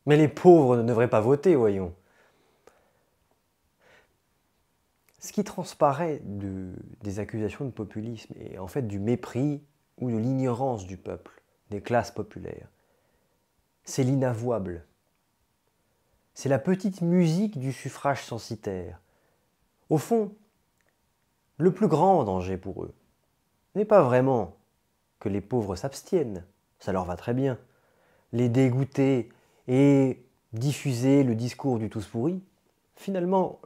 Mais les pauvres ne devraient pas voter, voyons. Ce qui transparaît des accusations de populisme est en fait du mépris ou de l'ignorance du peuple, des classes populaires. C'est l'inavouable. C'est la petite musique du suffrage censitaire. Au fond, le plus grand danger pour eux n'est pas vraiment que les pauvres s'abstiennent, ça leur va très bien. Les dégoûter et diffuser le discours du tous pourri, finalement,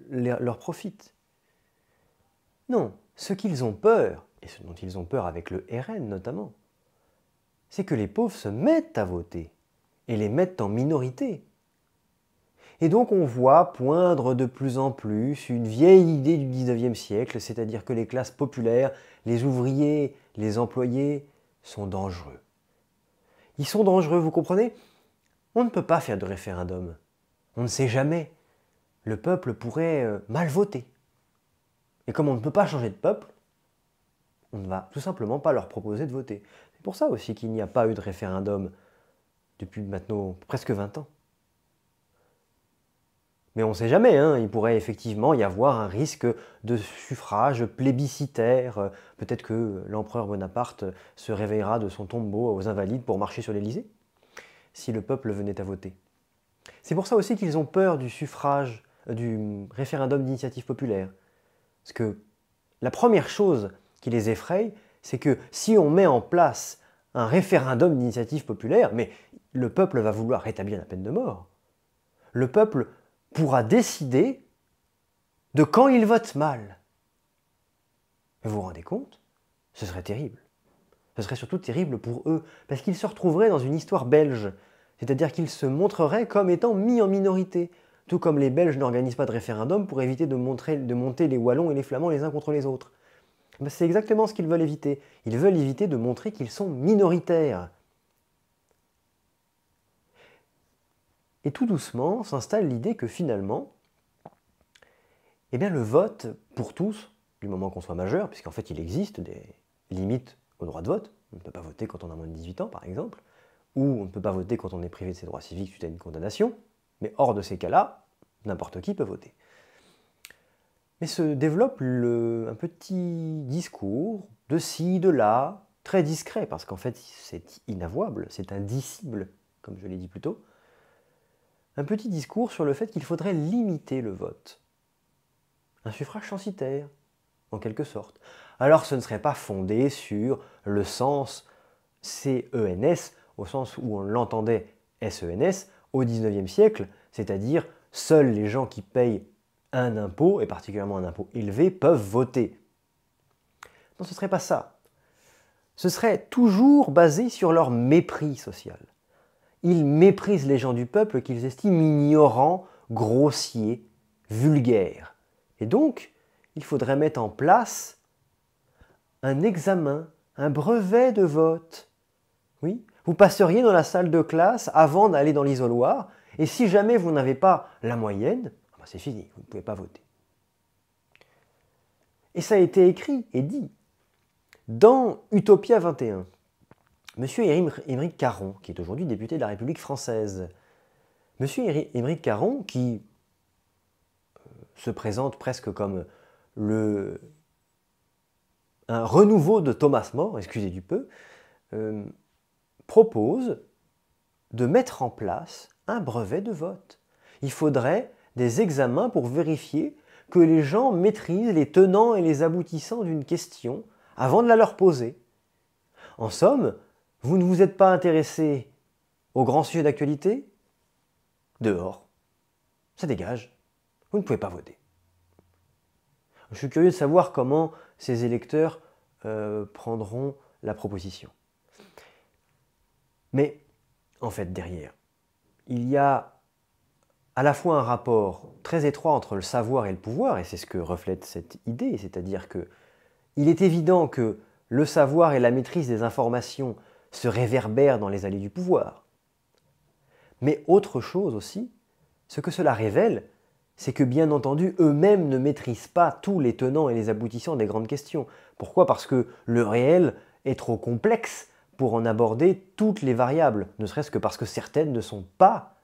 leur profite. Non, ce qu'ils ont peur, et ce dont ils ont peur avec le RN notamment, c'est que les pauvres se mettent à voter, et les mettent en minorité. Et donc on voit poindre de plus en plus une vieille idée du 19e siècle, c'est-à-dire que les classes populaires, les ouvriers, les employés, sont dangereux. Ils sont dangereux, vous comprenez? On ne peut pas faire de référendum. On ne sait jamais. Le peuple pourrait mal voter. Et comme on ne peut pas changer de peuple, on ne va tout simplement pas leur proposer de voter. C'est pour ça aussi qu'il n'y a pas eu de référendum depuis maintenant presque 20 ans. Mais on ne sait jamais, hein, il pourrait effectivement y avoir un risque de suffrage plébiscitaire. Peut-être que l'empereur Bonaparte se réveillera de son tombeau aux Invalides pour marcher sur l'Élysée, si le peuple venait à voter. C'est pour ça aussi qu'ils ont peur du suffrage, du référendum d'initiative populaire. Parce que la première chose qui les effraie, c'est que si on met en place un référendum d'initiative populaire, mais le peuple va vouloir rétablir la peine de mort. Le peuple pourra décider de quand il vote mal. Vous vous rendez compte? Ce serait terrible. Ce serait surtout terrible pour eux, parce qu'ils se retrouveraient dans une histoire belge. C'est-à-dire qu'ils se montreraient comme étant mis en minorité. Tout comme les Belges n'organisent pas de référendum pour éviter de monter les Wallons et les Flamands les uns contre les autres. C'est exactement ce qu'ils veulent éviter. Ils veulent éviter de montrer qu'ils sont minoritaires. Et tout doucement s'installe l'idée que finalement, eh bien, le vote pour tous, du moment qu'on soit majeur, puisqu'en fait il existe des limites au droit de vote, on ne peut pas voter quand on a moins de 18 ans par exemple, ou on ne peut pas voter quand on est privé de ses droits civiques suite à une condamnation, mais hors de ces cas-là, n'importe qui peut voter. Mais se développe un petit discours de ci, de là, très discret, parce qu'en fait c'est inavouable, c'est indicible, comme je l'ai dit plus tôt, un petit discours sur le fait qu'il faudrait limiter le vote. Un suffrage censitaire, en quelque sorte. Alors ce ne serait pas fondé sur le sens CENS, au sens où on l'entendait SENS, au XIXe siècle, c'est-à-dire seuls les gens qui payent un impôt, et particulièrement un impôt élevé, peuvent voter. Non, ce ne serait pas ça. Ce serait toujours basé sur leur mépris social. Ils méprisent les gens du peuple qu'ils estiment ignorants, grossiers, vulgaires. Et donc, il faudrait mettre en place un examen, un brevet de vote. Oui, vous passeriez dans la salle de classe avant d'aller dans l'isoloir, et si jamais vous n'avez pas la moyenne, c'est fini, vous ne pouvez pas voter. Et ça a été écrit et dit dans Utopia 21. Monsieur Émeric Caron, qui est aujourd'hui député de la République française. Monsieur Émeric Caron, qui se présente presque comme un renouveau de Thomas More, excusez du peu, propose de mettre en place un brevet de vote. Il faudrait des examens pour vérifier que les gens maîtrisent les tenants et les aboutissants d'une question avant de la leur poser. En somme, vous ne vous êtes pas intéressé aux grands sujets d'actualité? Dehors. Ça dégage. Vous ne pouvez pas voter. Je suis curieux de savoir comment ces électeurs prendront la proposition. Mais, en fait, derrière, il y a à la fois un rapport très étroit entre le savoir et le pouvoir, et c'est ce que reflète cette idée, c'est-à-dire que il est évident que le savoir et la maîtrise des informations se réverbèrent dans les allées du pouvoir. Mais autre chose aussi, ce que cela révèle, c'est que bien entendu, eux-mêmes ne maîtrisent pas tous les tenants et les aboutissants des grandes questions. Pourquoi? Parce que le réel est trop complexe pour en aborder toutes les variables, ne serait-ce que parce que certaines ne sont pas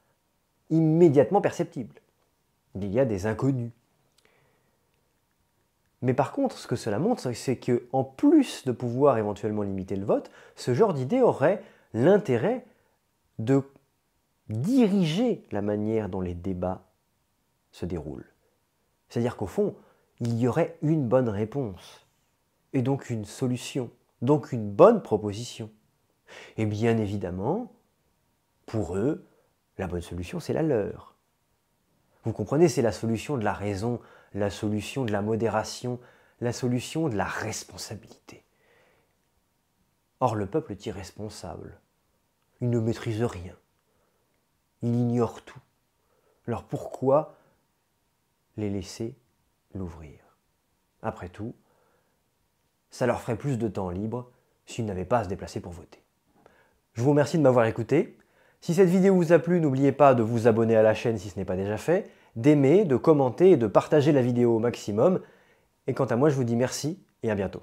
immédiatement perceptible. Il y a des inconnus. Mais par contre, ce que cela montre, c'est qu'en plus de pouvoir éventuellement limiter le vote, ce genre d'idée aurait l'intérêt de diriger la manière dont les débats se déroulent. C'est-à-dire qu'au fond, il y aurait une bonne réponse, et donc une solution, donc une bonne proposition. Et bien évidemment, pour eux, la bonne solution, c'est la leur. Vous comprenez, c'est la solution de la raison, la solution de la modération, la solution de la responsabilité. Or, le peuple est irresponsable. Il ne maîtrise rien. Il ignore tout. Alors pourquoi les laisser l'ouvrir? Après tout, ça leur ferait plus de temps libre s'ils n'avaient pas à se déplacer pour voter. Je vous remercie de m'avoir écouté. Si cette vidéo vous a plu, n'oubliez pas de vous abonner à la chaîne si ce n'est pas déjà fait, d'aimer, de commenter et de partager la vidéo au maximum. Et quant à moi, je vous dis merci et à bientôt.